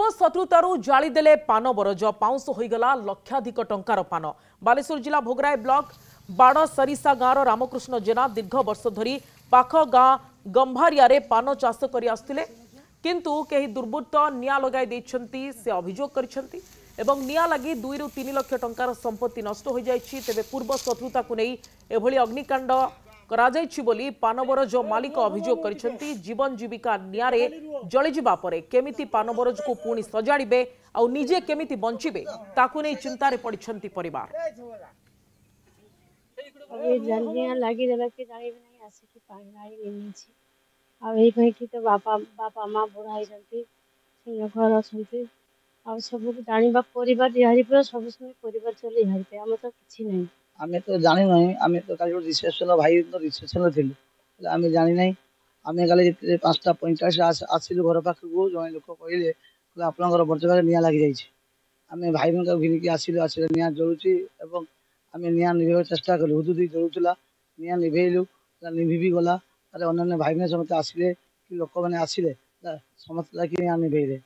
पूर्व शत्रुतारू जालीदेले पान बरज पाउंश होईगला लक्षाधिक टंकार पान। बालेश्वर जिला भोगराय ब्लॉक बाड़ सरिसा गाँव रामकृष्ण जेना दीर्घ वर्ष धरी पाख गाँ गंभारिया पान चाष कर आसुले किंतु कहीं दुर्बृत्त निया लगाई देइछंती से अभियोग करिसेंती एवं निया लगी 2 ରୁ 3 लाख टंकार संपत्ति नष्ट हो जाइछि। तेबे पूर्व शत्रुता को नहीं एभली अग्निकांड कराଯାଇଛି बोली पानबरज मालिक अभियोग करिसेंती। जीवन जीविका नियारे जଳି जिबा परे केमिति पानबरज को पुणी सजाड़िबे आ निजे केमिति बंचिबे ताकू नहीं चिंतारे पड़िछंती परिवार। अभी जल्दियां लगी रहा कि जानी भी नहीं आसे कि पानी नहीं नहीं छी अब एई भाई की तो बापा मां बुढ़ा ही रहती से घर अछंती अब सब जानिबा परिवार यारी पर सब समय परिवार चले यारी पे हम तो किछि नहीं आमे तो जानि नहीं आमे तो काली रिसेप्शन भाई तो रिसेप्शन थिलु आमे जानि नहीं आमे काली 5:45 आसिलु घर पाख को जने लोक कहले आपनकर बर्जबार निया लागि जाई छी। आमे भाई मन का घिनी की आसिलु निया जळुची एवं आमे निया निभेव चेष्टा कलु हुदुदी जळुतला निया निभेलु निभि भी गला अरे अन्य भाई ने समस्त आसिले कि लोक माने आसिले समस्त लागी निया निभेले।